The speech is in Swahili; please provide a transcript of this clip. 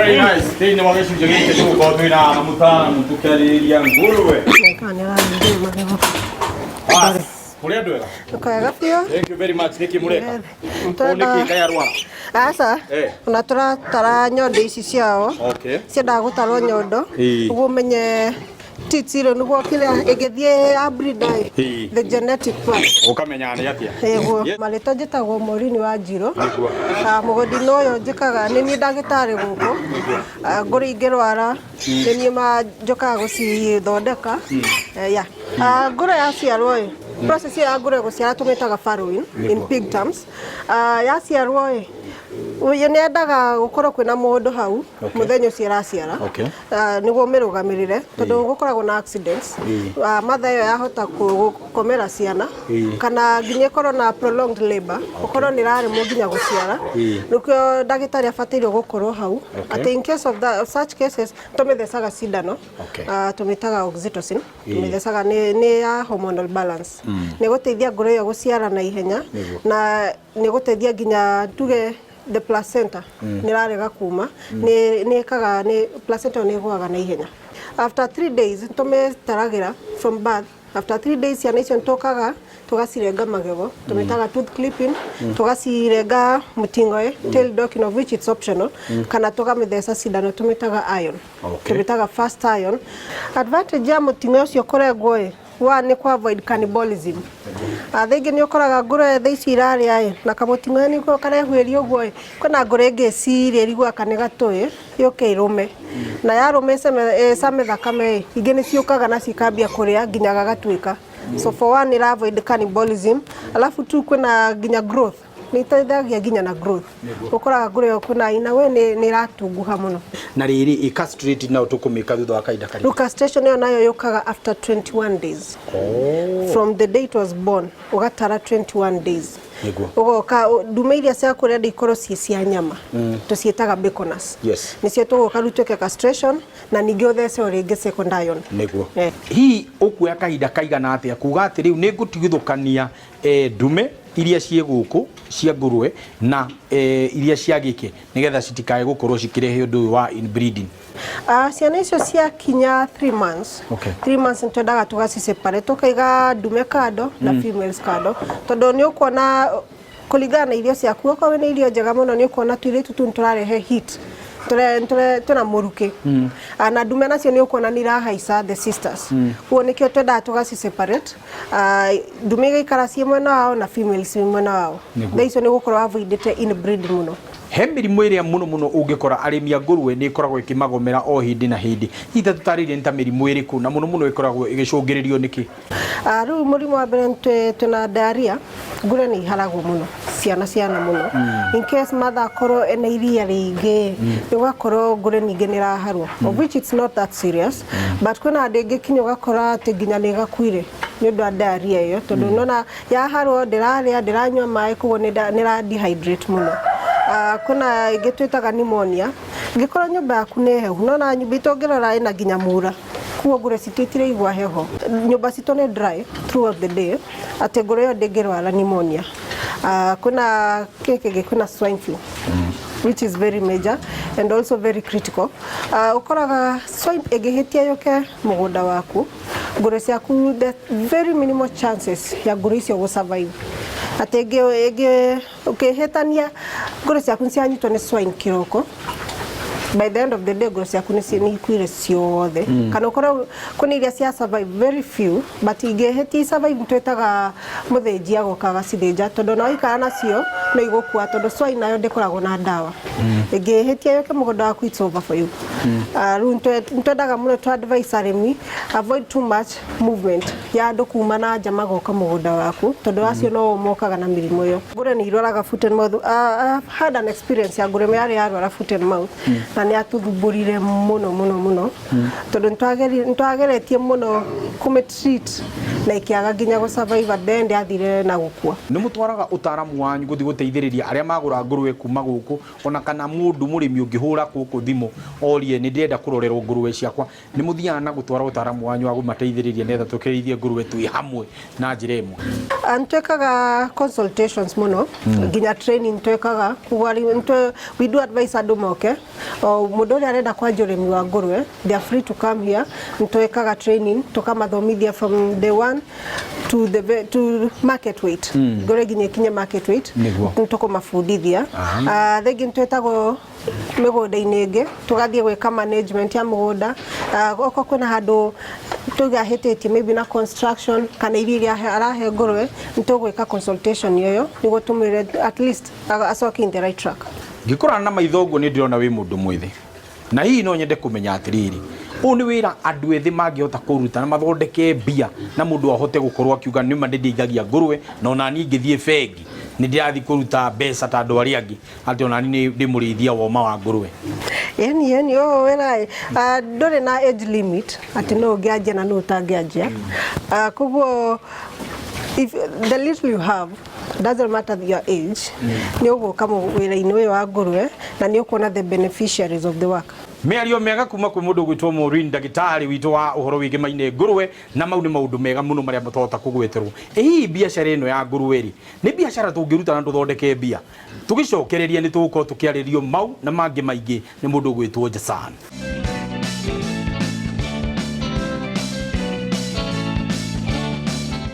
very nice. Tena wangeshi jogete tu kwa tu ina namutana tukariria nguruwe. Kanela ndio magego. Mulia ndwega. Tukayega pio. Thank you very much. Niki mureka. Niki kaya rwa. Asa. Unatora tara nyondo ici ciao. Okay. Cienda gutarwo nyondo. Uguo menye titiro nugo kile egethie abridai the genetic part ukamenya ni atia yego malito jitagwo Morini wa Njiro mugodi noyo njikaga ni ndagitari guko nguri ingirwara ni ma njokaga guci thondeka ya ngure ya ciarwo process ya ngure guciara tumitaga farrowing in pig terms ya ciarwo uye ni endaga gukorwo kwina mundu hau muthenya ucio araciara niguo mirugamirire tondu gukoragwo na accidents matha yo yahota gukomera ciana kana nginya korwo na prolonged labor gukorwo ni rari mu nginya guciara nikio ndagitari afatiriwo gukorwo hau ati in case of such cases tumithecaga cindano tumitaga oxytocin tumithecaga ni ya hormonal balance ni guteithia ngure yo guciara na ihenya na ni guteithia nginya tuge the placenta nirarega kuma ni kaga ni placenta ni gwaga na ihenya after 3 days tumetaragira from birth after 3 days yana icio ntokaga tugacirenga magego tumetaga tooth clipping tugacirenga mutingoe tail docking of which it's optional kana tugametheca cindano tumetaga iron tumetaga fast iron advantage ya mutingoe ucio korengwo one kwa avoid cannibalism athingi ni ukoraga ngure theici iraria na kamutingo ni ko karehwerio gwo kuna ngure ngeciria rigwa kanega toy yoke irume na yarume same thakame ingi ni ciukaga na cikambia kuria nginya gagatwika so for one ira avoid cannibalism alafu tu kuna nginya growth ni teithagia nginya na growth ukoraga ngure yo kuna ina we ni ratunguha muno na riri castrate na utukumika thutha wa kaida kani castration yo nayo yokaga after 21 days from the day it was born ugatara 21 days ugoka ndume iria cia kuria ndikoro cia nyama tucietaga baconus nicio tugoka rutweke castration na ningi uthece oringi second iron niguo hi ukuya kaida kaigana atia kuga ati riu ni ngutigithukania ndume iria cie guku cia ngurwe na iria cia gike nigetha citikae gukorwo cikirehe undu wa inbreeding ciana icio cia kinya 3 months 3 months ntendaga tugaci separate tukaiga ndume kado na females kado tondu ni ukuona kuligana irio ciaku kwa wena irio njega muno ni ukuona tuiritu tu turarehe heat tuna muruke na ndume nacio ni ukuona ni rahaica the sisters kuo nikio twenda tugaci separate ndume igaikara cie mwena wao na females mwena wao theicio ni gukorwo avoidete inbreeding muno he mirimu iria muno ungikora arimi a ngurwe ni ikoragwo ikimagomera o hindi na hindi hitha tutaririe nta mirimu iriku na muno ikoragwo igicungiririo niki riu murimu wa mbere tuna diarrhea ngure ni haragwo muno ciana muno in case mother korwo ena iria ringi ugakorwo ngure ningi ni raharwo of which it's not that serious but kuna ndingi kinyo gakora ati nginya ni gakuire ni ndu diarrhea iyo tondu nona yaharwo ndiraria ndiranywa mai kugo ni ra dehydrate muno kuna igitwitaga pneumonia ngikora nyumba yaku ne hehu nona nyumba itongirora ina nginya mura kuo ngure cititire igwa heho nyumba citone dry throughout the day ate ngure yo ndingirwara pneumonia kuna kuna swine flu which is very major and also very critical ukoraga swine egehetia yoke mugunda waku ngure ciaku the very minimal chances ya ngure icio go survive atege ukihetania ngure ciaku cianyitwo ni swine kiroko by the end of the day ngure ciaku ni kwire ciothe kana ukora kuna iria cia survive very few but igeheti survive twetaga muthenjia gokaga cithenja tondu no ikara nacio no igukua tondu swine nayo ndikoragwo na ndawa igehetia yoke mugunda waku it's over for you ntwendaga muno to advise arimi avoid too much movement ya andu kuma na nja magoka mugunda waku tondu acio no mokaga na mirimo yo ngure ni iroraga foot and mouth I've had an experience ya ngure me yari yarwara foot and mouth na ni atuthuburire muno tondu ntwageretie muno kumetreat na ikiaga nginya go survive then athire na gukua ni mutwaraga utaramu wanyu guthi guteithiriria aria magura ngurwe kuma guku ona kana mundu murimi ungihura guku thimu orie ni ndirenda kurorerwo ngurwe ciakwa ni muthiana na gutwara utaramu wanyu wa gumateithiriria netha tukirithie ngurwe twi hamwe na njira imwe. Twekaga consultations muno nginya training twekaga we do advise andu moke mundu uria arenda kwanja urimi wa ngurwe they are free to come here. Twekaga training tukamathomithia from day one to market weight ngore nginya kinya market weight tukumafundithia thengi twetagwo migunda-ini ingi tugathie gwika management ya mugunda oko kwina handu tugahititie maybe na construction kana iria arahe ngurwe nitugwika consultation yoyo niguo tumire at least acoke in the right track. Ngikorana na maitho guo ni ndirona wi mundu mwithi na hihi no nyende kumenya atiriri u ni wira andu ethi mangihota kuruta na mathondeke mbia na mundu ahote gukorwo akiuga ni mandindeithagia ngurwe na ona ni ngithie bengi ni ndirathi kuruta mbeca ta andu aria angi ati ona ni ndi murithia woma wa ngurwe. Yani wera ndore na age limit ati no ngianjia na no tangianjia koguo if the little you have doesn't matter your age ni uguka wira-ini uyu wa ngurwe na ni ukuona the beneficiaries of the work. Miario mega kuma kwi mundu gwitwo Maureen ndagitari witu wa uhoro wigi maine ngurwe na mau ni maundu mega muno maria mutota kugweterwo. Hii biashara ino ya ngurwe ri ni biashara tungiruta na tuthondeke mbia tugicokereria ni tugukorwo tukiaririo mau na mangi maingi ni mundu gwitwo Jason.